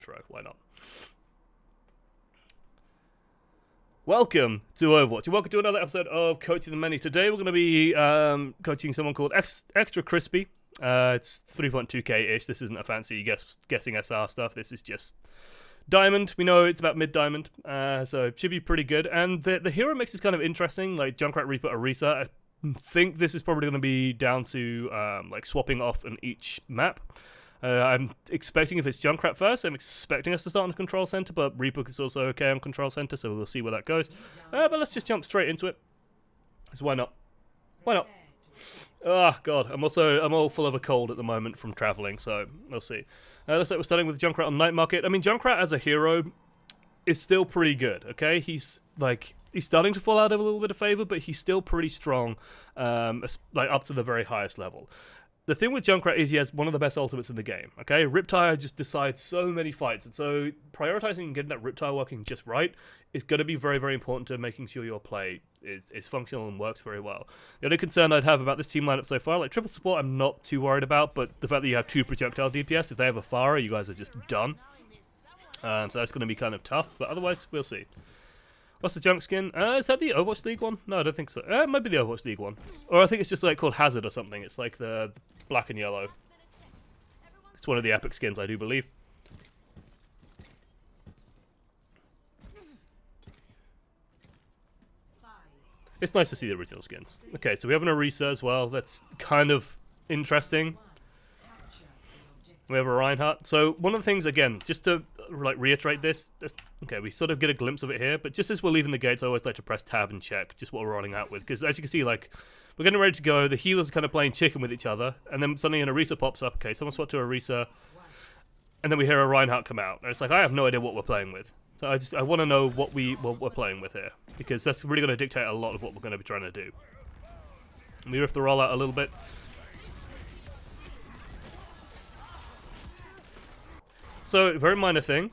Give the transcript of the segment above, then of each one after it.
intro. Why not? Welcome to Overwatch, and welcome to another episode of Coaching the Many. Today we're going to be coaching someone called Extra Crispy. It's 3.2k-ish. This isn't a fancy guessing SR stuff. This is just Diamond. We know it's about mid-diamond, so it should be pretty good. And the hero mix is kind of interesting, like Junkrat, Reaper, Orisa. I think this is probably going to be down to like swapping off on each map. I'm expecting if it's Junkrat first, I'm expecting us to start on the control center, but Reaper is also okay on control center, so we'll see where that goes. But let's just jump straight into it. So why not? Why not? Oh god, I'm all full of a cold at the moment from traveling, so we'll see. Looks like we're starting with Junkrat on Night Market. I mean, Junkrat as a hero is still pretty good, okay? He's starting to fall out of a little bit of favor, but he's still pretty strong, like up to the very highest level. The thing with Junkrat is he has one of the best ultimates in the game, okay? Riptire just decides so many fights, and so prioritizing and getting that Riptire working just right is going to be very, very important to making sure your play is functional and works very well. The only concern I'd have about this team lineup so far, like triple support I'm not too worried about, but the fact that you have 2 projectile DPS, if they have a Pharah, you guys are just done. So that's going to be kind of tough, but otherwise, we'll see. What's the junk skin? Is that the Overwatch League one? No, I don't think so. It might be the Overwatch League one. Or I think it's just like called Hazard or something. It's like the black and yellow. It's one of the epic skins, I do believe. It's nice to see the original skins. Okay, so we have an Orisa as well. That's kind of interesting. We have a Reinhardt. So one of the things, again, just to like reiterate this, okay, we sort of get a glimpse of it here, but just as we're leaving the gates, I always like to press tab and check just what we're running out with, because as you can see, like, we're getting ready to go, the healers are kind of playing chicken with each other, and then suddenly an Orisa pops up, okay, someone swapped to Orisa, and then we hear a Reinhardt come out, and it's like, I have no idea what we're playing with. So I want to know what we're playing with here, because that's really going to dictate a lot of what we're going to be trying to do. And we riff the rollout a little bit. So, very minor thing.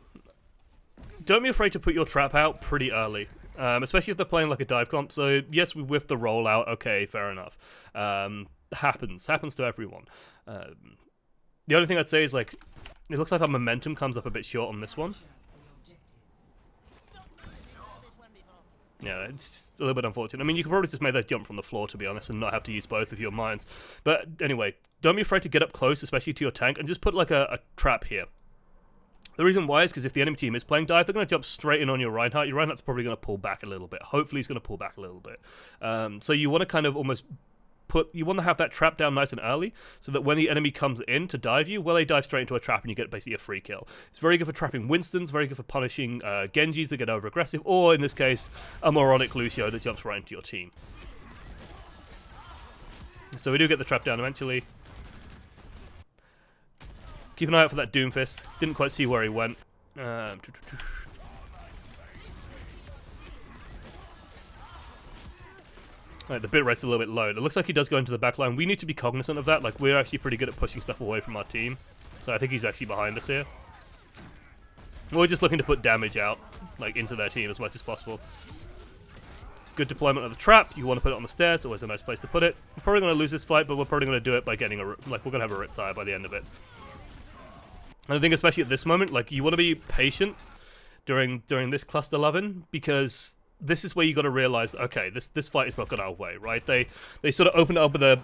Don't be afraid to put your trap out pretty early, especially if they're playing like a dive comp. So, yes, we whiffed the rollout. Okay, fair enough. Happens to everyone. The only thing I'd say is, like, it looks like our momentum comes up a bit short on this one. Yeah, it's just a little bit unfortunate. I mean, you could probably just make that jump from the floor, to be honest, and not have to use both of your minds. But anyway, don't be afraid to get up close, especially to your tank, and just put like a trap here. The reason why is because if the enemy team is playing dive, they're going to jump straight in on your Reinhardt. Your Reinhardt's probably going to pull back a little bit. Hopefully he's going to pull back a little bit. So you want to kind of almost you want to have that trap down nice and early, so that when the enemy comes in to dive you, well, they dive straight into a trap and you get basically a free kill. It's very good for trapping Winstons, very good for punishing Genjis that get over aggressive, or in this case, a moronic Lucio that jumps right into your team. So we do get the trap down eventually. Keep an eye out for that Doomfist. Didn't quite see where he went. Right, the bit rate's a little bit low. It looks like he does go into the back line. We need to be cognizant of that. Like, we're actually pretty good at pushing stuff away from our team. So I think he's actually behind us here. We're just looking to put damage out, like, into their team as much as possible. Good deployment of the trap. You want to put it on the stairs. Always a nice place to put it. We're probably going to lose this fight, but we're probably going to do it by getting we're going to have a Riptire by the end of it. And I think especially at this moment, like, you want to be patient during this cluster loving, because this is where you got to realize, okay, this fight is not going our way, right? They sort of opened it up with a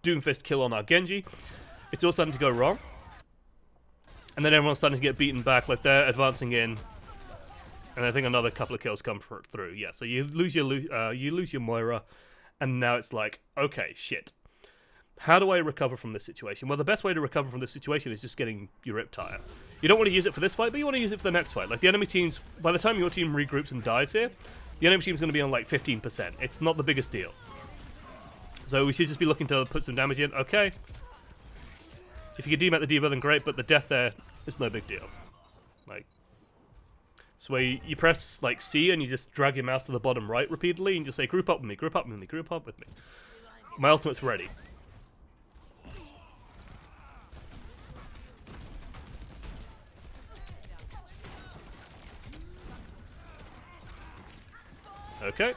Doomfist kill on our Genji. It's all starting to go wrong. And then everyone's starting to get beaten back, like they're advancing in. And I think another couple of kills come through. Yeah, so you lose your Moira, and now it's like, okay, shit. How do I recover from this situation? Well, the best way to recover from this situation is just getting your Riptire. You don't want to use it for this fight, but you want to use it for the next fight. Like, the enemy teams, by the time your team regroups and dies here, the enemy team's going to be on like 15%. It's not the biggest deal. So we should just be looking to put some damage in. Okay. If you can demat the D.Va, then great, but the death there is no big deal. Like, so where you press like C and you just drag your mouse to the bottom right repeatedly and just say, group up with me, group up with me, group up with me. My ultimate's ready. Okay.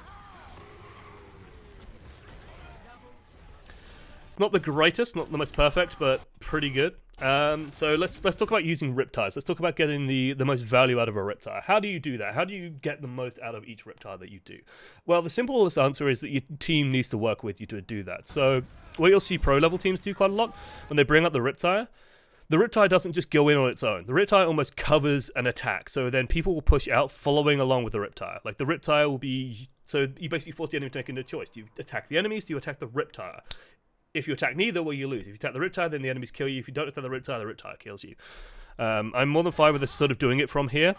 It's not the greatest, not the most perfect, but pretty good. So let's talk about using Riptires. Let's talk about getting the most value out of a Riptire. How do you do that? How do you get the most out of each Riptire that you do? Well, the simplest answer is that your team needs to work with you to do that. So what you'll see pro level teams do quite a lot when they bring up the Riptire doesn't just go in on its own. The Riptire almost covers an attack, so then people will push out following along with the Riptire. Like the Riptire will be, so you basically force the enemy to make a choice. Do you attack the enemies? Do you attack the Riptire? If you attack neither, well, you lose. If you attack the Riptire, then the enemies kill you. If you don't attack the Riptire kills you. I'm more than fine with this sort of doing it from here.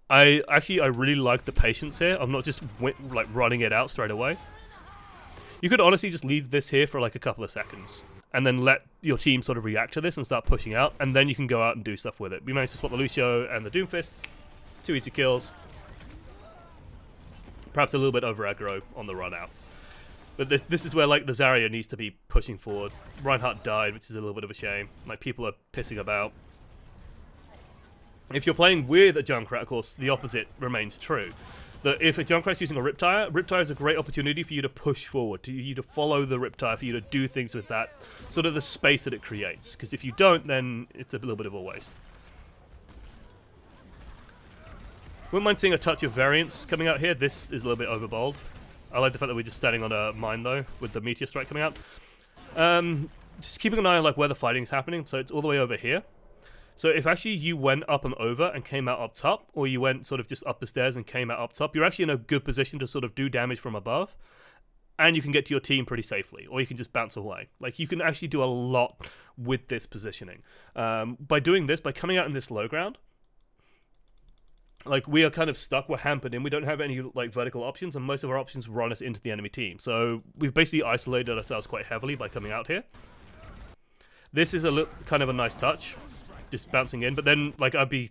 I really like the patience here. I'm not just like running it out straight away. You could honestly just leave this here for like a couple of seconds and then let your team sort of react to this and start pushing out, and then you can go out and do stuff with it. We managed to spot the Lucio and the Doomfist. 2 easy kills. Perhaps a little bit over aggro on the run out. But this is where like the Zarya needs to be pushing forward. Reinhardt died, which is a little bit of a shame. Like people are pissing about. If you're playing with a Junkrat, of course, the opposite remains true. That if a Junkrat's using a Riptire is a great opportunity for you to push forward, for you to follow the Riptire, for you to do things with that, sort of the space that it creates. Because if you don't, then it's a little bit of a waste. Wouldn't mind seeing a touch of variance coming out here. This is a little bit overbold. I like the fact that we're just standing on a mine though, with the meteor strike coming out. Just keeping an eye on like where the fighting is happening. So it's all the way over here. So if actually you went up and over and came out up top, or you went sort of just up the stairs and came out up top, you're actually in a good position to sort of do damage from above, and you can get to your team pretty safely, or you can just bounce away. Like you can actually do a lot with this positioning. By doing this, by coming out in this low ground, like we are kind of stuck, we're hampered in, we don't have any like vertical options, and most of our options run us into the enemy team. So we've basically isolated ourselves quite heavily by coming out here. This is a kind of a nice touch, just bouncing in, but then like I'd be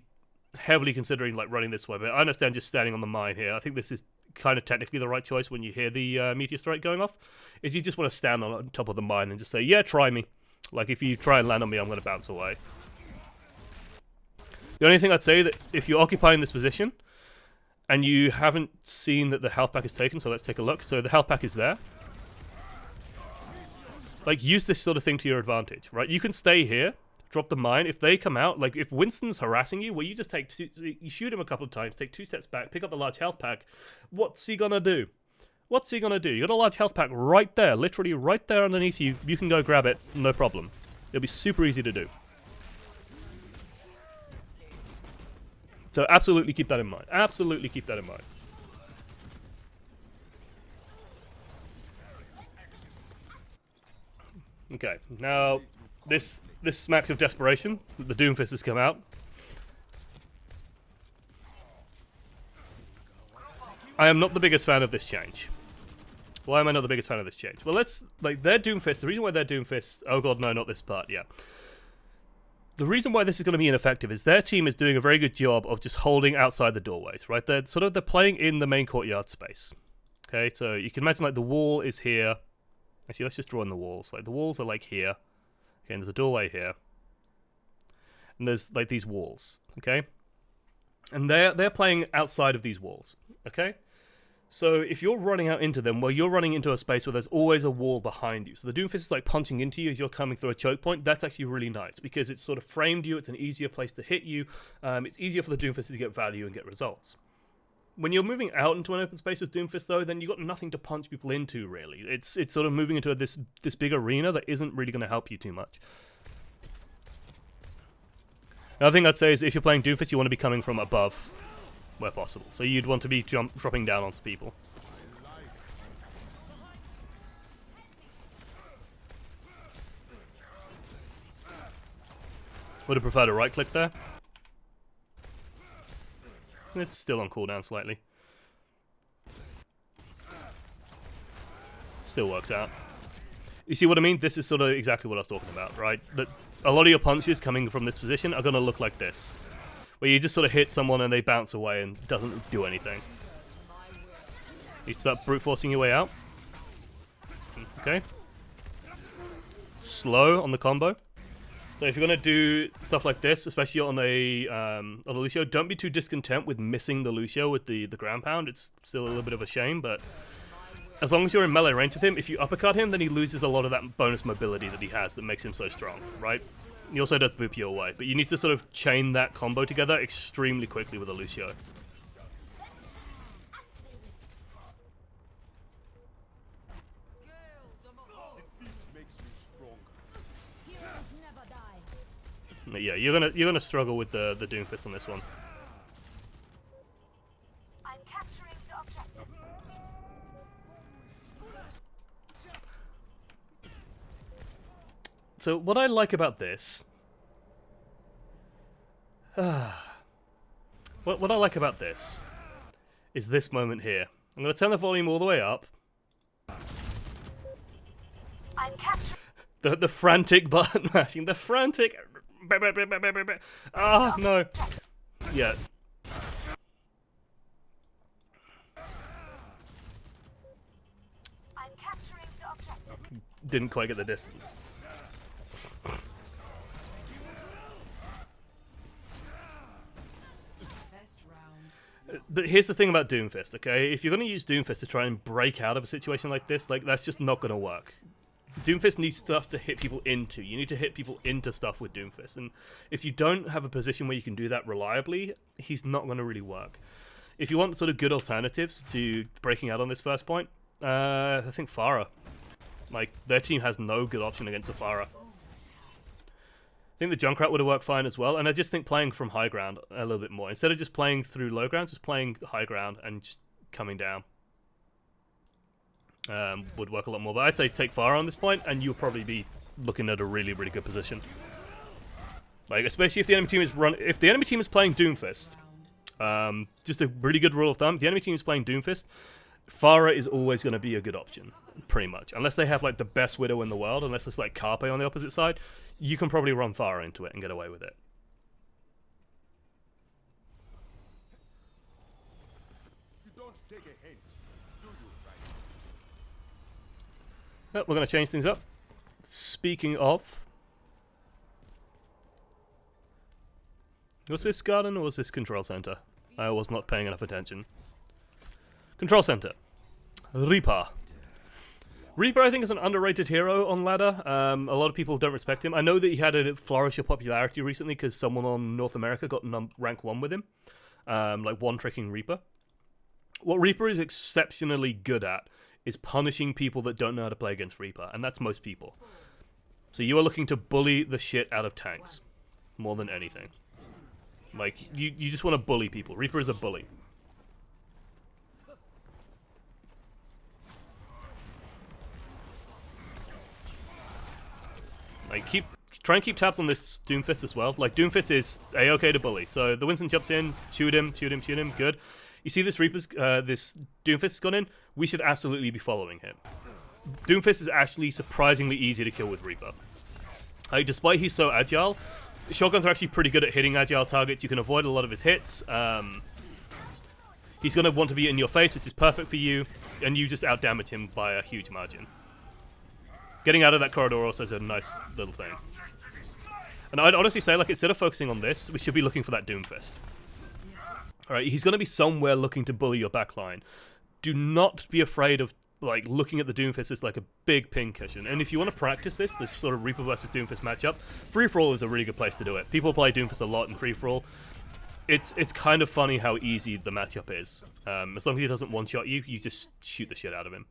heavily considering like running this way, but I understand just standing on the mine here. I think this is kind of technically the right choice when you hear the meteor strike going off, is you just want to stand on top of the mine and just say, yeah, try me. Like if you try and land on me, I'm going to bounce away. The only thing I'd say that if you're occupying this position and you haven't seen that the health pack is taken, so let's take a look. So the health pack is there. Like use this sort of thing to your advantage, right? You can stay here, drop the mine. If they come out, like if Winston's harassing you, well, you just you shoot him a couple of times, take 2 steps back, pick up the large health pack. What's he gonna do? What's he gonna do? You got a large health pack right there, literally right there underneath you. You can go grab it, no problem. It'll be super easy to do. So absolutely keep that in mind. Absolutely keep that in mind. Okay, now this smacks of desperation. The Doomfist has come out. I am not the biggest fan of this change. Why am I not the biggest fan of this change? Well, let's, like, their Doomfist, the reason why their Doomfist, oh god, no, not this part, yeah. The reason why this is going to be ineffective is their team is doing a very good job of just holding outside the doorways, right? They're playing in the main courtyard space. Okay, so you can imagine like the wall is here. Actually, let's just draw in the walls. Like the walls are like here. Okay, and there's a doorway here. And there's like these walls, okay? And they're playing outside of these walls, okay? So if you're running out into them, well, you're running into a space where there's always a wall behind you. So the Doomfist is like punching into you as you're coming through a choke point. That's actually really nice because it's sort of framed you. It's an easier place to hit you. It's easier for the Doomfist to get value and get results. When you're moving out into an open space as Doomfist, though, then you've got nothing to punch people into, really. It's sort of moving into this big arena that isn't really going to help you too much. Another thing I'd say is if you're playing Doomfist, you want to be coming from above where possible. So you'd want to be dropping down onto people. Would have preferred a right click there. It's still on cooldown slightly. Still works out. You see what I mean? This is sort of exactly what I was talking about, right? That a lot of your punches coming from this position are going to look like this. Where you just sort of hit someone and they bounce away and it doesn't do anything. You start brute forcing your way out. Okay. Slow on the combo. So if you're going to do stuff like this, especially on a Lucio, don't be too discontent with missing the Lucio with the ground pound. It's still a little bit of a shame, but as long as you're in melee range with him, if you uppercut him, then he loses a lot of that bonus mobility that he has that makes him so strong, right? He also does boop you away, but you need to sort of chain that combo together extremely quickly with a Lucio. Yeah, you're gonna struggle with the Doomfist on this one. I'm capturing the objective. So what I like about this, what I like about this is this moment here. I'm gonna turn the volume all the way up. I'm capturing. The frantic button mashing, the frantic. Ah, no. Yeah. I'm capturing the objective. Didn't quite get the distance. Here's the thing about Doomfist, okay? If you're going to use Doomfist to try and break out of a situation like this, like, that's just not going to work. Doomfist needs stuff to hit people into. You need to hit people into stuff with Doomfist. And if you don't have a position where you can do that reliably, he's not going to really work. If you want sort of good alternatives to breaking out on this first point, I think Pharah. Like, their team has no good option against a Pharah. I think the Junkrat would have worked fine as well, and I just think playing from high ground a little bit more. Instead of just playing through low ground, just playing high ground and just coming down. Would work a lot more, but I'd say take Pharah on this point, and you'll probably be looking at a really, really good position. Like, especially if the enemy team is playing Doomfist. Just a really good rule of thumb: if the enemy team is playing Doomfist, Pharah is always going to be a good option, pretty much. Unless they have like the best Widow in the world, unless it's like Carpe on the opposite side, you can probably run Pharah into it and get away with it. You don't take a hint, do you, Well, we're going to change things up. Speaking of, was this garden or was this control center? I was not paying enough attention. Control center. Reaper. Reaper, I think, is an underrated hero on ladder. A lot of people don't respect him. I know that he had a flourish of popularity recently because someone on North America got rank 1 with him. Like one-tricking Reaper. What Reaper is exceptionally good at is punishing people that don't know how to play against Reaper, and that's most people. So you are looking to bully the shit out of tanks, more than anything. Like, you just want to bully people. Reaper is a bully. Like, try and keep tabs on this Doomfist as well. Like, Doomfist is a-okay to bully. So the Winston jumps in, shoot him, good. You see this this Doomfist has gone in? We should absolutely be following him. Doomfist is actually surprisingly easy to kill with Reaper. Like, despite he's so agile, shotguns are actually pretty good at hitting agile targets. You can avoid a lot of his hits. He's going to want to be in your face, which is perfect for you, and you just outdamage him by a huge margin. Getting out of that corridor also is a nice little thing. And I'd honestly say, like, instead of focusing on this, we should be looking for that Doomfist. Alright, he's going to be somewhere looking to bully your backline. Do not be afraid of, like, looking at the Doomfist as, like, a big pin cushion. And if you want to practice this sort of Reaper versus Doomfist matchup, free-for-all is a really good place to do it. People play Doomfist a lot in free-for-all. It's kind of funny how easy the matchup is. As long as he doesn't one-shot you, you just shoot the shit out of him.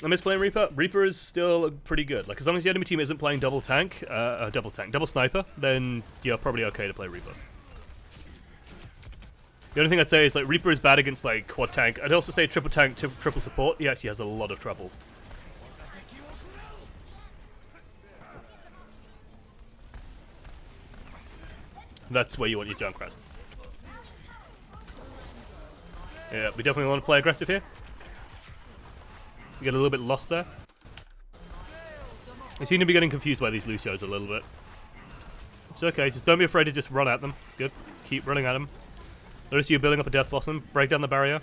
I miss playing Reaper. Reaper is still pretty good. Like, as long as the enemy team isn't playing double sniper, then you're probably okay to play Reaper. The only thing I'd say is, like, Reaper is bad against, like, quad tank. I'd also say triple tank, triple support. He actually has a lot of trouble. That's where you want your Junkrat. Yeah, we definitely want to play aggressive here. You get a little bit lost there. You seem to be getting confused by these Lucios a little bit. It's okay, just don't be afraid to just run at them. Good. Keep running at them. Notice you're building up a Death Blossom. Break down the barrier.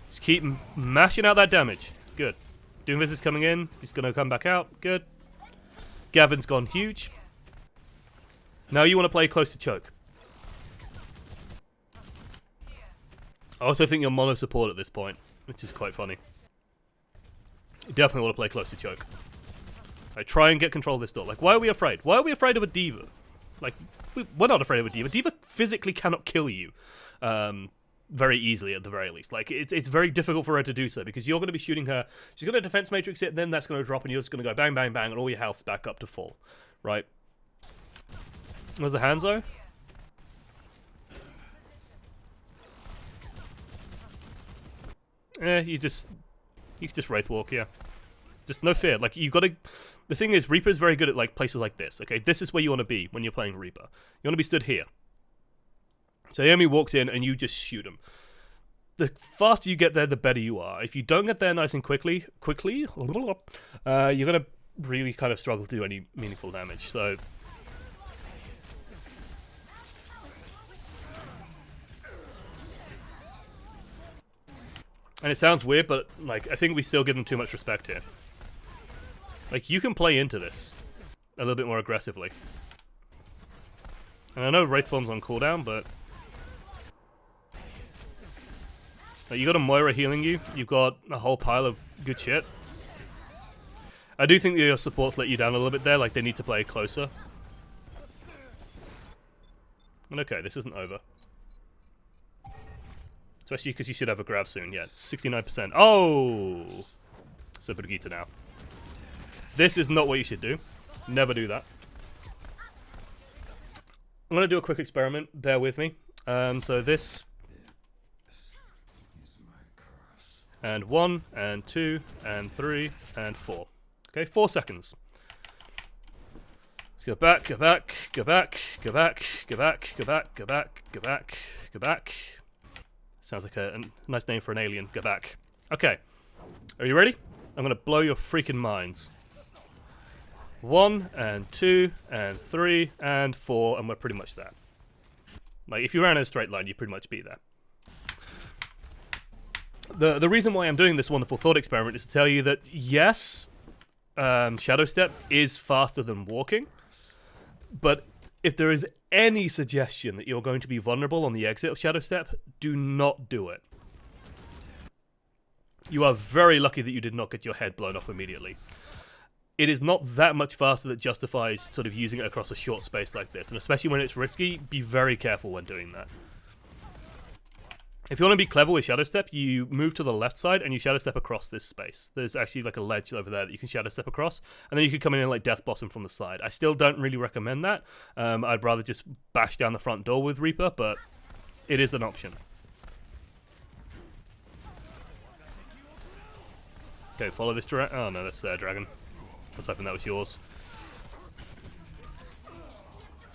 Just keep mashing out that damage. Good. Doomfist is coming in. He's going to come back out. Good. Gavin's gone huge. Now you want to play close to choke. I also think you're mono support at this point, which is quite funny. You definitely want to play close to choke. Like, try and get control of this door. Like, why are we afraid? Why are we afraid of a diva? Like, we're not afraid of a diva. Diva physically cannot kill you. Very easily at the very least. Like, it's very difficult for her to do so because you're going to be shooting her. She's going to defense matrix it, then that's going to drop and you're just going to go bang, bang, bang, and all your health's back up to full. Right? Where's the Hanzo? You can just Wraith Walk, yeah. Just no fear. Like, you gotta... The thing is, Reaper's very good at, like, places like this, okay? This is where you want to be when you're playing Reaper. You want to be stood here. So the enemy walks in and you just shoot him. The faster you get there, the better you are. If you don't get there nice and quickly, you're gonna really kind of struggle to do any meaningful damage, so... And it sounds weird, but, like, I think we still give them too much respect here. Like, you can play into this a little bit more aggressively. And I know Wraith Form's on cooldown, but... Like, you got a Moira healing you, you've got a whole pile of good shit. I do think that your supports let you down a little bit there, like, they need to play closer. And okay, this isn't over. Especially because you should have a grab soon. Yeah, it's 69%. Oh! Super Gita now. This is not what you should do. Never do that. I'm going to do a quick experiment. Bear with me. So this... And 1, and 2, and 3, and 4. Okay, 4 seconds. Let's go back, go back, go back, go back, go back, go back, go back, go back, go back. Sounds like a nice name for an alien. Go back. Okay. Are you ready? I'm going to blow your freaking minds. 1, and 2, and 3, and 4, and we're pretty much there. Like, if you ran in a straight line, you'd pretty much be there. The reason why I'm doing this wonderful thought experiment is to tell you that, yes, Shadow Step is faster than walking, but if there is any suggestion that you're going to be vulnerable on the exit of Shadow Step, do not do it. You are very lucky that you did not get your head blown off immediately. It is not that much faster that justifies sort of using it across a short space like this, and especially when it's risky, be very careful when doing that. If you want to be clever with Shadow Step, you move to the left side and you Shadow Step across this space. There's actually like a ledge over there that you can Shadow Step across, and then you can come in and like Death Blossom from the side. I still don't really recommend that. I'd rather just bash down the front door with Reaper, but it is an option. Okay, follow this dragon. Oh no, that's their dragon. I was hoping that was yours.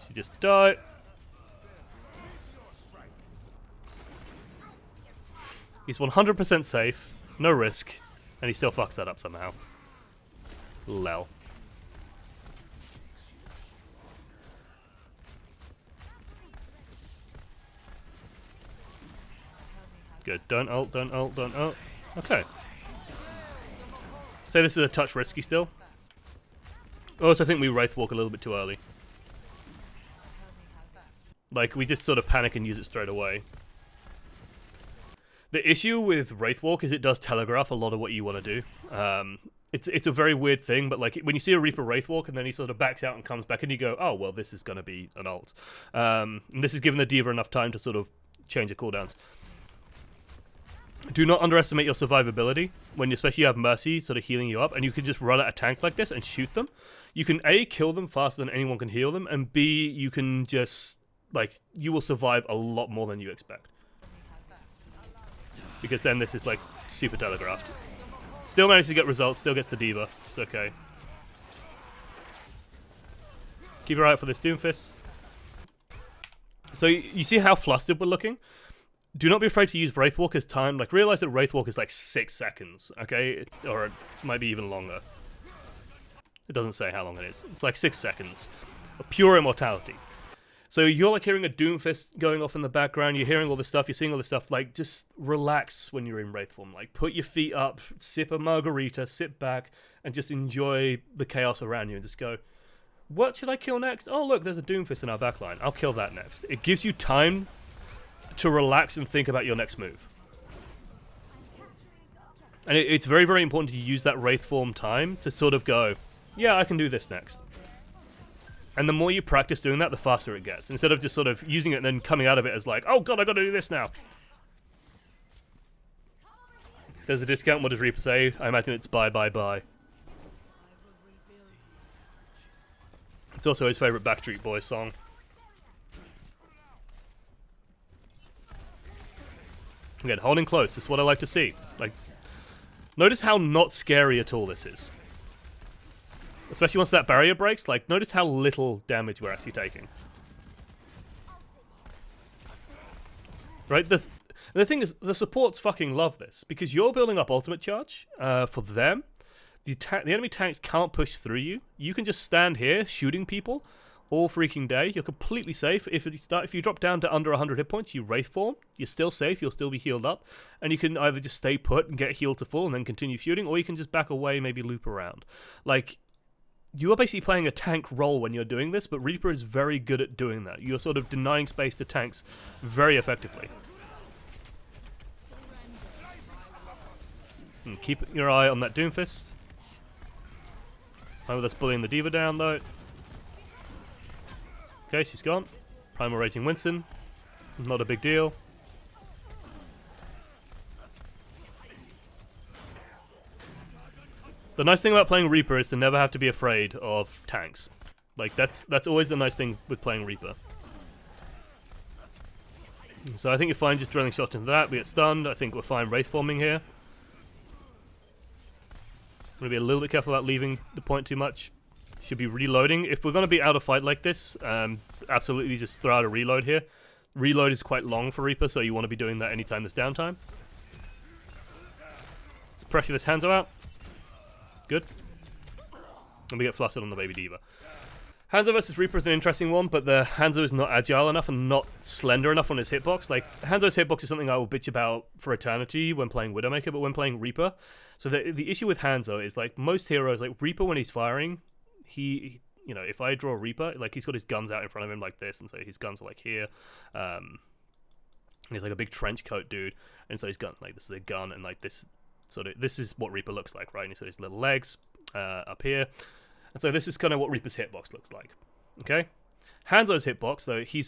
She just died. He's 100% safe, no risk, and he still fucks that up somehow. Lel. Good. Don't ult, don't ult, don't ult. Okay. So this is a touch risky still. I also think we Wraith Walk a little bit too early. Like, we just sort of panic and use it straight away. The issue with Wraith Walk is it does telegraph a lot of what you want to do. It's a very weird thing, but like when you see a Reaper Wraith Walk and then he sort of backs out and comes back and you go, oh, well, this is going to be an ult. And this is giving the Diva enough time to sort of change the cooldowns. Do not underestimate your survivability when you especially have Mercy sort of healing you up and you can just run at a tank like this and shoot them. You can A, kill them faster than anyone can heal them, and B, you can just, like, you will survive a lot more than you expect. Because then this is like super telegraphed. Still managed to get results, still gets the Diva. It's okay. Keep your eye out for this Doomfist. So you see how flustered we're looking? Do not be afraid to use Wraith Walk as time. Like, realize that Wraith Walk is like 6 seconds, okay? Or it might be even longer. It doesn't say how long it is. It's like 6 seconds of pure immortality. So you're like hearing a Doomfist going off in the background, you're hearing all this stuff, you're seeing all this stuff, like just relax when you're in Wraith form. Like put your feet up, sip a margarita, sit back, and just enjoy the chaos around you and just go, what should I kill next? Oh look, there's a Doomfist in our backline. I'll kill that next. It gives you time to relax and think about your next move. And it's very, very important to use that Wraith form time to sort of go, yeah, I can do this next. And the more you practice doing that, the faster it gets. Instead of just sort of using it and then coming out of it as like, oh god, I gotta do this now. There's a discount, what does Reaper say? I imagine it's buy, buy, buy. It's also his favourite Backstreet Boys song. Again, holding close, this is what I like to see. Like, notice how not scary at all this is. Especially once that barrier breaks, like, notice how little damage we're actually taking. Right? The thing is, the supports fucking love this, because you're building up ultimate charge for them. The enemy tanks can't push through you. You can just stand here shooting people all freaking day. You're completely safe. If you drop down to under 100 hit points, you Wraith form. You're still safe. You'll still be healed up. And you can either just stay put and get healed to full and then continue shooting, or you can just back away, maybe loop around. Like, you are basically playing a tank role when you're doing this, but Reaper is very good at doing that. You're sort of denying space to tanks very effectively. And keep your eye on that Doomfist. Oh, that's bullying the D.Va down, though. Okay, she's gone. Primal rating Winston. Not a big deal. The nice thing about playing Reaper is to never have to be afraid of tanks. Like, that's always the nice thing with playing Reaper. So I think you're fine just drilling shots into that. We get stunned. I think we're fine Wraith forming here. I'm going to be a little bit careful about leaving the point too much. Should be reloading. If we're going to be out of fight like this, absolutely just throw out a reload here. Reload is quite long for Reaper, so you want to be doing that anytime there's downtime. Let's pressure this Hanzo out. Good. And we get flustered on the baby D.Va. Hanzo versus Reaper is an interesting one, but the Hanzo is not agile enough and not slender enough on his hitbox. Like, Hanzo's hitbox is something I will bitch about for eternity when playing Widowmaker, but when playing Reaper... So the issue with Hanzo is, like, most heroes, like, Reaper when he's firing, he you know, if I draw Reaper, like, he's got his guns out in front of him like this, and so his guns are, like, here. And he's, like, a big trench coat dude, and so his gun, like, this is a gun, and, like, this sort of... This is what Reaper looks like, right? And he's got his little legs up here. And so this is kind of what Reaper's hitbox looks like, okay? Hanzo's hitbox, though, he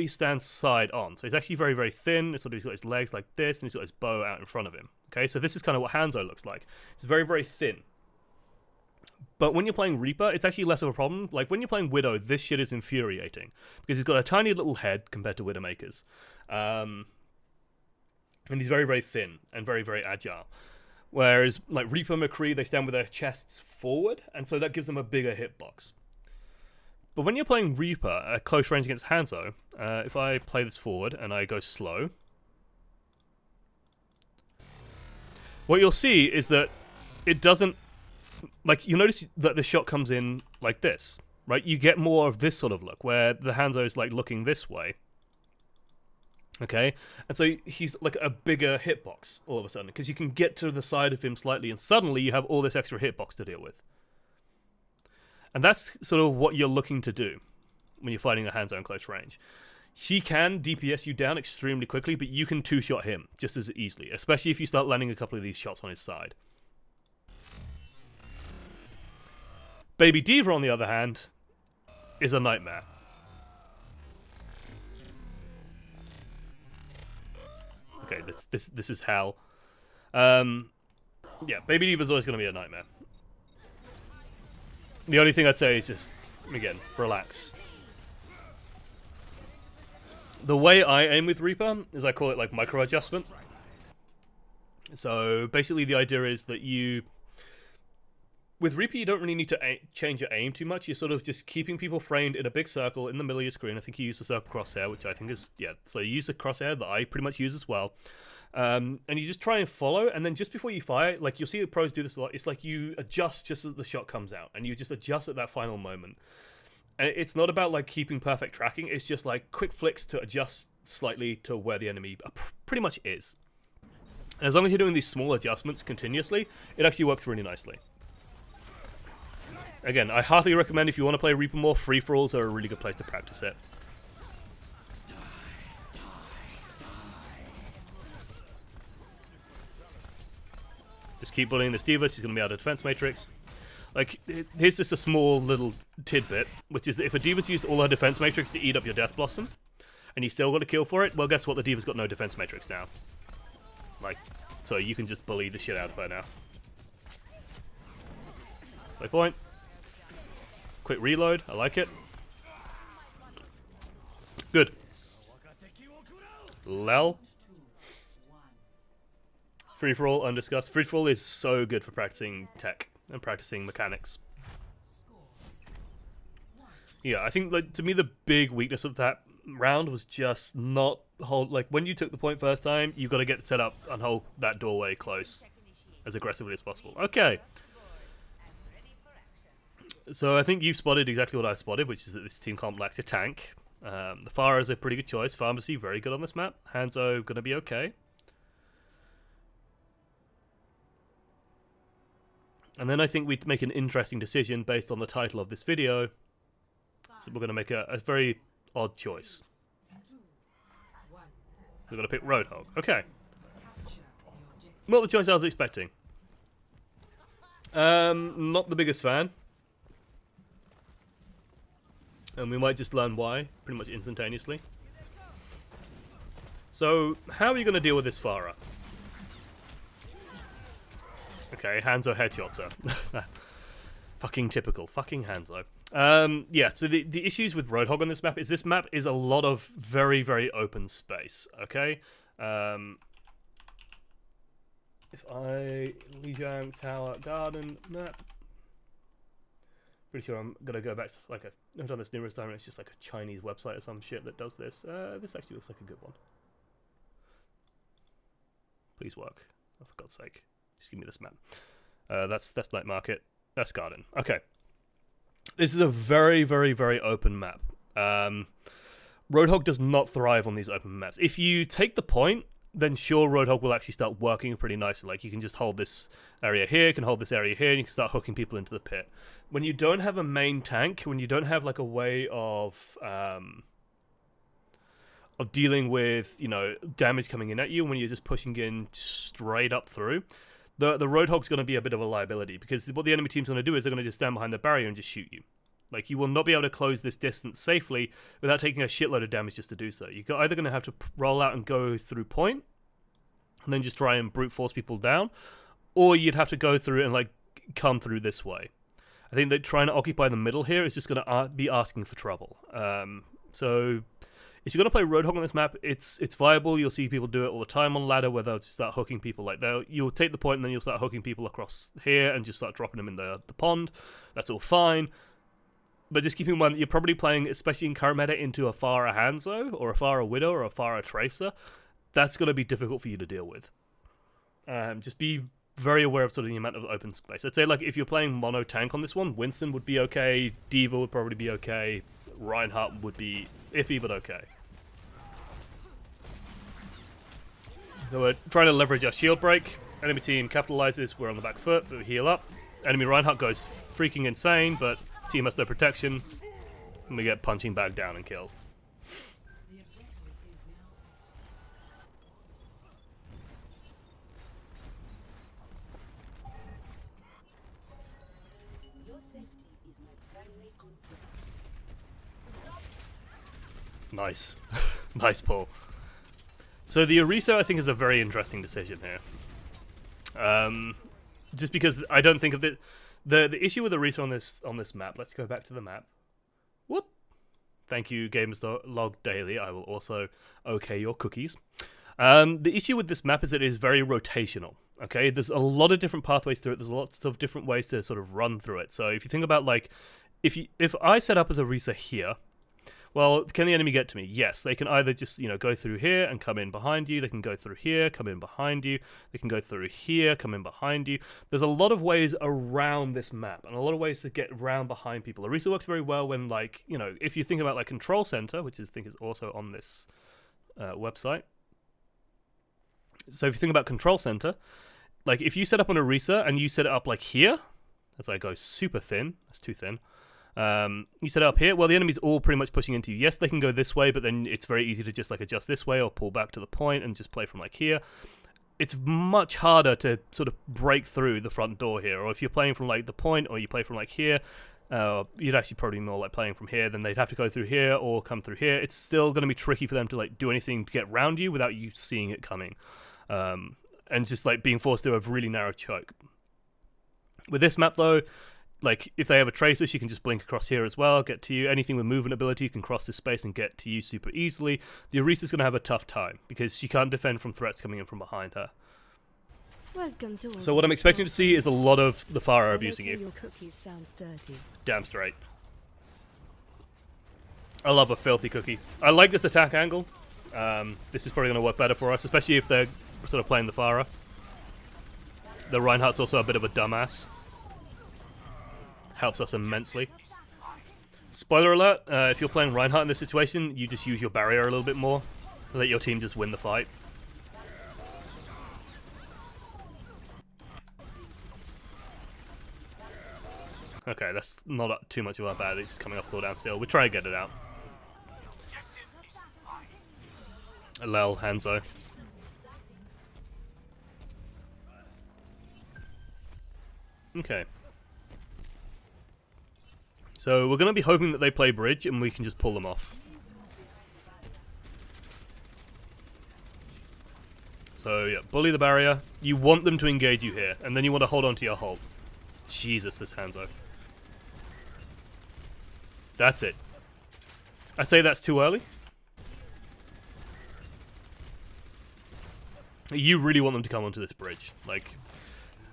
stands side on. So he's actually very, very thin. It's sort of, he's got his legs like this, and he's got his bow out in front of him. Okay, so this is kind of what Hanzo looks like. It's very, very thin. But when you're playing Reaper, it's actually less of a problem. Like, when you're playing Widow, this shit is infuriating. Because he's got a tiny little head compared to Widowmakers. And he's very, very thin and very, very agile. Whereas, like, Reaper, McCree, they stand with their chests forward, and so that gives them a bigger hitbox. But when you're playing Reaper at close range against Hanzo, if I play this forward and I go slow, what you'll see is that it doesn't... Like, you'll notice that the shot comes in like this, right? You get more of this sort of look, where the Hanzo is, like, looking this way. Okay? And so he's, like, a bigger hitbox all of a sudden, because you can get to the side of him slightly, and suddenly you have all this extra hitbox to deal with. And that's sort of what you're looking to do when you're fighting a Hanzo in close range. He can DPS you down extremely quickly, but you can two-shot him just as easily, especially if you start landing a couple of these shots on his side. Baby D.Va, on the other hand, is a nightmare. Okay, this is hell. Yeah, Baby D.Va's always going to be a nightmare. The only thing I'd say is just, again, relax. The way I aim with Reaper is I call it, like, micro adjustment. So basically the idea is that you... With Reaper, you don't really need to change your aim too much. You're sort of just keeping people framed in a big circle in the middle of your screen. I think you use the circle crosshair, which I think is... Yeah, so you use the crosshair that I pretty much use as well. And you just try and follow, and then just before you fire, like, you'll see the pros do this a lot, it's like you adjust just as the shot comes out, and you just adjust at that final moment. And it's not about, like, keeping perfect tracking, it's just, like, quick flicks to adjust slightly to where the enemy pretty much is. And as long as you're doing these small adjustments continuously, it actually works really nicely. Again, I heartily recommend if you want to play Reaper more, free-for-alls are a really good place to practice it. Just keep bullying this diva. She's going to be out of defense matrix. Like, here's just a small little tidbit, which is that if a diva's used all her defense matrix to eat up your Death Blossom, and you still got a kill for it, well, guess what? The diva's got no defense matrix now. Like, so you can just bully the shit out of her now. Waypoint. Quick reload. I like it. Good. Lel. Free for all, undiscussed. Free for all is so good for practicing tech and practicing mechanics. Yeah, I think like to me the big weakness of that round was just not hold. Like when you took the point first time, you got to get set up and hold that doorway close as aggressively as possible. Okay. So I think you've spotted exactly what I spotted, which is that this team comp lacks a tank. The Pharah is a pretty good choice. Pharmacy, very good on this map. Hanzo, gonna be okay. And then I think we'd make an interesting decision based on the title of this video. So we're gonna make a very odd choice. We're gonna pick Roadhog. Okay. Not the choice I was expecting. Not the biggest fan. And we might just learn why, pretty much instantaneously. So, how are you going to deal with this Pharah? Okay, Hanzo headshots her. Fucking typical. Fucking Hanzo. Yeah, so the issues with Roadhog on this map is a lot of very, very open space, okay? If I... Lijiang, Tower, Garden, map... Pretty sure I'm gonna go back to like I've done this numerous times. It's just like a Chinese website or some shit that does this. This actually looks like a good one. Please work, oh, for God's sake! Just give me this map. That's night market. That's garden. Okay, this is a very, very, very open map. Roadhog does not thrive on these open maps. If you take the point, then sure, Roadhog will actually start working pretty nicely. Like you can just hold this area here, you can hold this area here, and you can start hooking people into the pit. When you don't have a main tank, when you don't have like a way of dealing with, you know, damage coming in at you, when you're just pushing in straight up through, the Roadhog's going to be a bit of a liability, because what the enemy team's going to do is they're going to just stand behind the barrier and just shoot you. Like, you will not be able to close this distance safely without taking a shitload of damage just to do so. You're either going to have to roll out and go through point, and then just try and brute force people down, or you'd have to go through and, like, come through this way. I think that trying to occupy the middle here is just going to be asking for trouble. So, if you're going to play Roadhog on this map, it's viable. You'll see people do it all the time on ladder, where they'll just start hooking people. Like, you'll take the point, and then you'll start hooking people across here, and just start dropping them in the pond. That's all fine. But just keep in mind that you're probably playing, especially in current meta, into a Pharah Hanzo, or a Pharah Widow, or a Pharah Tracer. That's going to be difficult for you to deal with. Just be very aware of sort of the amount of open space. I'd say, like, if you're playing mono tank on this one, Winston would be okay, Diva would probably be okay, Reinhardt would be iffy, but okay. So we're trying to leverage our shield break. Enemy team capitalizes, we're on the back foot, but we heal up. Enemy Reinhardt goes freaking insane, but team has no protection, and we get punching back down and killed. Nice. Nice pull. So the Orisa, I think, is a very interesting decision here. Just because I don't think of the issue with Orisa on this map. Let's go back to the map. Whoop. Thank you, Gamerslog Daily. I will also okay your cookies. The issue with this map is that it is very rotational. Okay, there's a lot of different pathways through it. There's lots of different ways to sort of run through it. So if you think about, like, if I set up as Orisa here, well, can the enemy get to me? Yes, they can either just, go through here and come in behind you. They can go through here, come in behind you. They can go through here, come in behind you. There's a lot of ways around this map and a lot of ways to get around behind people. Orisa works very well when, like, if you think about, like, Control Center, which I think is also on this website. So if you think about Control Center, like, if you set up an Orisa and you set it up, like, here, as I go super thin, that's too thin. You set it up here, well, the enemy's all pretty much pushing into you. Yes, they can go this way, but then it's very easy to just, like, adjust this way or pull back to the point and just play from, like, here. it's much harder to sort of break through the front door here. Or if you're playing from like the point, or you play from like here, you'd actually probably more like playing from here. Then they'd have to go through here or come through here. It's still going to be tricky for them to like do anything to get around you without you seeing it coming, and just like being forced to a really narrow choke. With this map though, like if they have a tracer, she can just blink across here as well, get to you. Anything with movement ability can cross this space and get to you super easily. The Orisa's going to have a tough time because she can't defend from threats coming in from behind her. Welcome to So what I'm expecting to see is a lot of the Pharah abusing you. Your cookies sounds dirty. Damn straight. I love a filthy cookie. I like this attack angle. This is probably going to work better for us, especially if they're sort of playing the Pharah. The Reinhardt's also a bit of a dumbass. Helps us immensely. Spoiler alert, if you're playing Reinhardt in this situation, you just use your barrier a little bit more, so that your team just win the fight. Okay, that's not too much of a bad. It's coming off cooldown still. We'll try and get it out. Lel, Hanzo. Okay. So we're going to be hoping that they play bridge and we can just pull them off. So yeah, bully the barrier. You want them to engage you here, and then you want to hold on to your halt. Jesus, this Hanzo. That's it. I'd say that's too early. You really want them to come onto this bridge, like,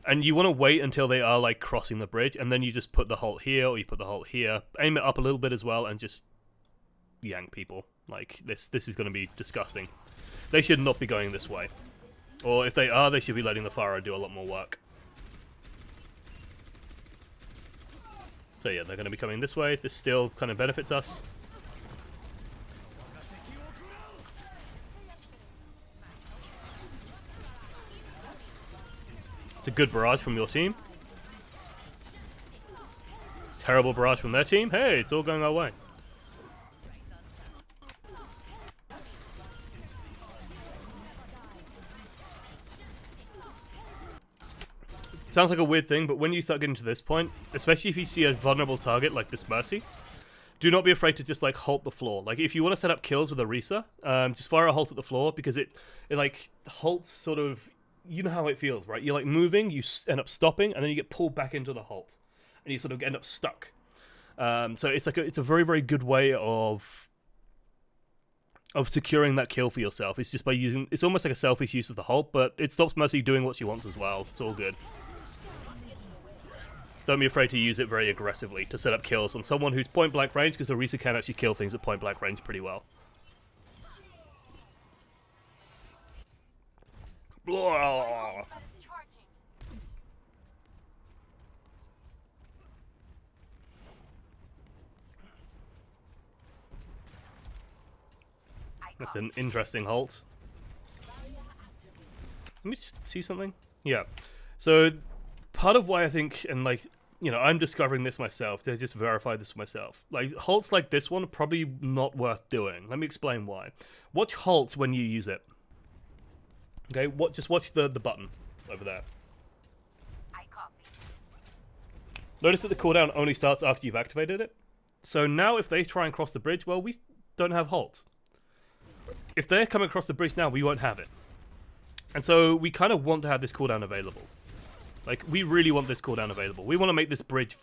and you want to wait until they are like crossing the bridge, and then you just put the halt here, or you put the halt here. Aim it up a little bit as well, and just yank people. Like this is going to be disgusting. They should not be going this way, or if they are, they should be letting the Pharah do a lot more work. So yeah, they're going to be coming this way. This still kind of benefits us. It's a good barrage from your team. Terrible barrage from their team. Hey, it's all going our way. Sounds like a weird thing, but when you start getting to this point, especially if you see a vulnerable target like this Mercy, do not be afraid to just like halt the floor. Like if you want to set up kills with Orisa, just fire a halt at the floor, because it like halts sort of, you know how it feels, right? You're like moving, you end up stopping, and then you get pulled back into the halt, and you sort of end up stuck. So it's like it's a very, very good way of securing that kill for yourself. It's just by using, it's almost like a selfish use of the halt, but it stops Mercy doing what she wants as well. It's all good. Don't be afraid to use it very aggressively to set up kills on someone who's point blank range, because Orisa can actually kill things at point blank range pretty well. Blah. That's an interesting halt. Let me just see something. Yeah. So part of why I think, and like, you know, I'm discovering this myself, to just verify this myself. Like, halts like this one are probably not worth doing. Let me explain why. Watch halts when you use it. Okay, just watch the button over there. I copy. Notice that the cooldown only starts after you've activated it. So now if they try and cross the bridge, well, we don't have halts. If they're coming across the bridge now, we won't have it. And so we kind of want to have this cooldown available. Like, we really want this cooldown available. We want to make this bridge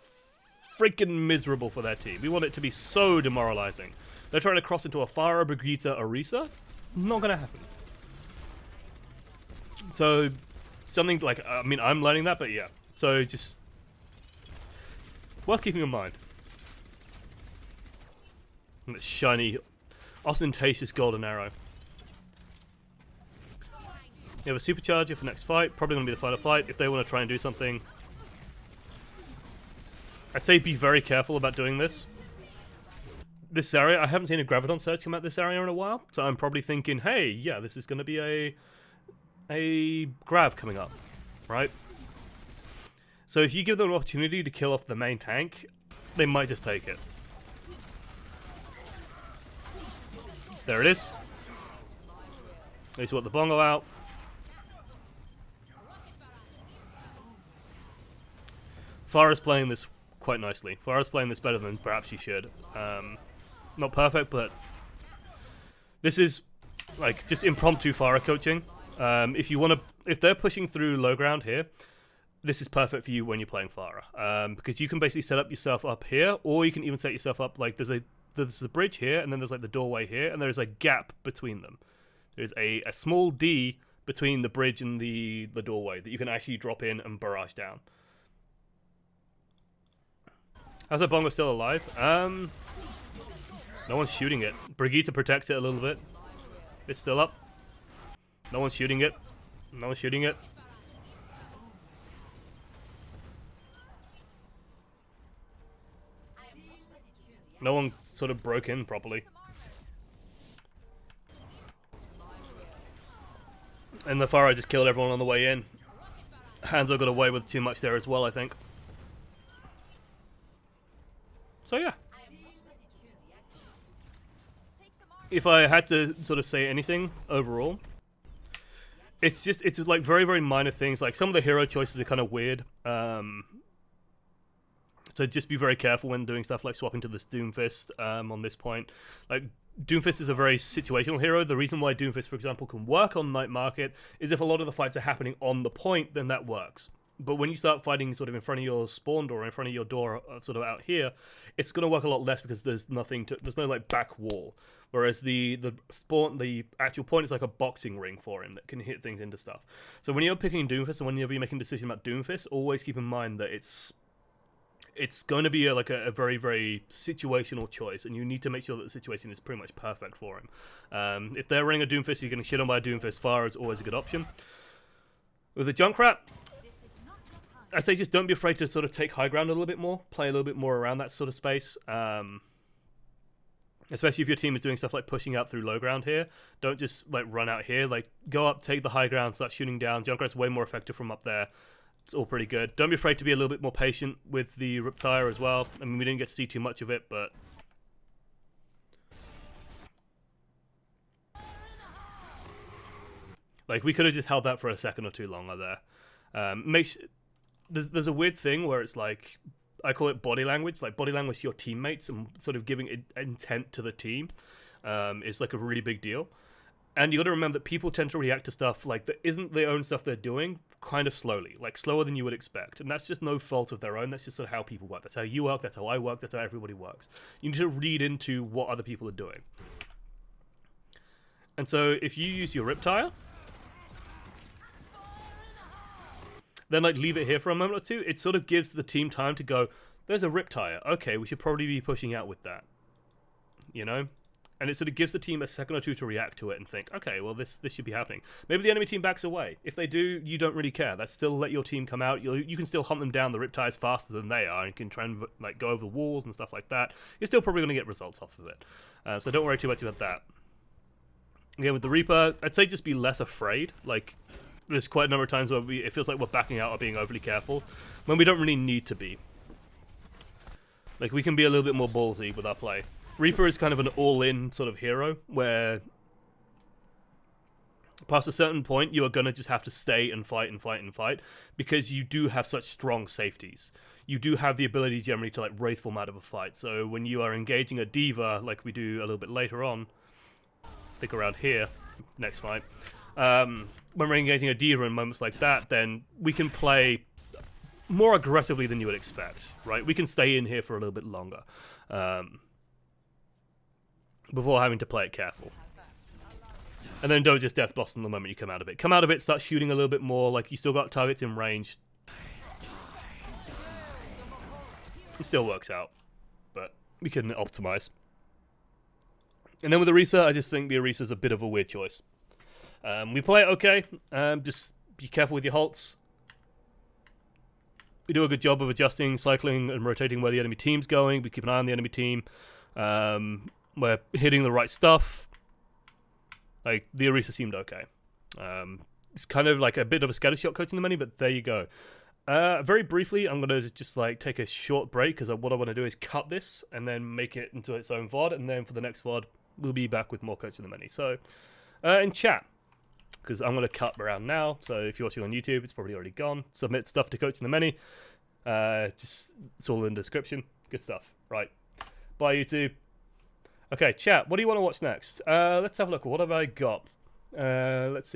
freaking miserable for their team. We want it to be so demoralizing. They're trying to cross into a Pharah, Brigitte, Orisa. Not going to happen. So, something like, I mean, I'm learning that, but yeah. So, just worth keeping in mind. And this shiny, ostentatious golden arrow. You have a supercharger for next fight. Probably going to be the final fight if they want to try and do something. I'd say be very careful about doing this. This area, I haven't seen a Graviton Surge come out this area in a while, so I'm probably thinking, hey, yeah, this is going to be a Grav coming up, right? So if you give them an opportunity to kill off the main tank, they might just take it. There it is. At least we got the bongo out. Farah's playing this quite nicely. Farah's playing this better than perhaps she should. Not perfect, but this is like just impromptu Farah coaching. If they're pushing through low ground here, this is perfect for you when you're playing Farah, because you can basically set up yourself up here, or you can even set yourself up like there's a bridge here, and then there's like the doorway here, and there's a gap between them. There's a small D between the bridge and the doorway that you can actually drop in and barrage down. How's that bongo still alive? No one's shooting it. Brigitte protects it a little bit. It's still up. No one's shooting it. No one's shooting it. No one sort of broke in properly. And the Farah just killed everyone on the way in. Hanzo got away with too much there as well, I think. So yeah. If I had to sort of say anything overall, it's like very, very minor things. Like some of the hero choices are kind of weird. So just be very careful when doing stuff like swapping to this Doomfist on this point. Like Doomfist is a very situational hero. The reason why Doomfist, for example, can work on Night Market is if a lot of the fights are happening on the point, then that works. But when you start fighting sort of in front of your spawn door, in front of your door, sort of out here, it's going to work a lot less because there's no like back wall. Whereas the actual point is like a boxing ring for him that can hit things into stuff. So when you're picking Doomfist and whenever you're making a decision about Doomfist, always keep in mind that it's going to be a very, very situational choice, and you need to make sure that the situation is pretty much perfect for him. If they're running a Doomfist, you're getting shit on by a Doomfist. Far is always a good option. With a Junkrat, I'd say just don't be afraid to sort of take high ground a little bit more, play a little bit more around that sort of space. Especially if your team is doing stuff like pushing out through low ground here. Don't just like run out here. Like go up, take the high ground, start shooting down. Junkrat's way more effective from up there. It's all pretty good. Don't be afraid to be a little bit more patient with the Riptire as well. I mean, we didn't get to see too much of it, but like we could have just held that for a second or two longer there. There's a weird thing where it's like, I call it body language, like body language to your teammates and sort of giving intent to the team is like a really big deal. And you got to remember that people tend to react to stuff like that isn't their own stuff they're doing kind of slowly, like slower than you would expect. And that's just no fault of their own. That's just sort of how people work. That's how you work. That's how I work. That's how everybody works. You need to read into what other people are doing. And so if you use your Riptire, then like leave it here for a moment or two, it sort of gives the team time to go, there's a Riptire. Okay, we should probably be pushing out with that. You know? And it sort of gives the team a second or two to react to it and think, okay, well, this should be happening. Maybe the enemy team backs away. If they do, you don't really care. That's still let your team come out. You can still hunt them down. The Riptire's faster than they are, and you can try and like go over the walls and stuff like that. You're still probably going to get results off of it. So don't worry too much about that. Again, with the Reaper, I'd say just be less afraid. Like, there's quite a number of times where it feels like we're backing out or being overly careful, when we don't really need to be. Like, we can be a little bit more ballsy with our play. Reaper is kind of an all-in sort of hero, where past a certain point, you are going to just have to stay and fight and fight and fight, because you do have such strong safeties. You do have the ability generally to like wraith form out of a fight, so when you are engaging a diva, like we do a little bit later on, I think around here, next fight, when we're engaging a diva in moments like that, then we can play more aggressively than you would expect, right? We can stay in here for a little bit longer. Before having to play it careful. And then don't just death blossom the moment you come out of it. Come out of it, start shooting a little bit more, like you still got targets in range. It still works out, but we can optimize. And then with Orisa, I just think the Orisa is a bit of a weird choice. We play it okay, just be careful with your halts. We do a good job of adjusting, cycling, and rotating where the enemy team's going. We keep an eye on the enemy team. We're hitting the right stuff. Like, the Orisa seemed okay. It's kind of like a bit of a scattershot coaching the many, but there you go. Very briefly, I'm going to just like take a short break, because what I want to do is cut this and then make it into its own VOD, and then for the next VOD, we'll be back with more coaching the many. So, in chat, because I'm going to cut around now, so if you're watching on YouTube, it's probably already gone. Submit stuff to coaching the many. Just it's all in the description. Good stuff. Right. Bye, YouTube. Okay, chat. What do you want to watch next? Let's have a look. What have I got? Let's see.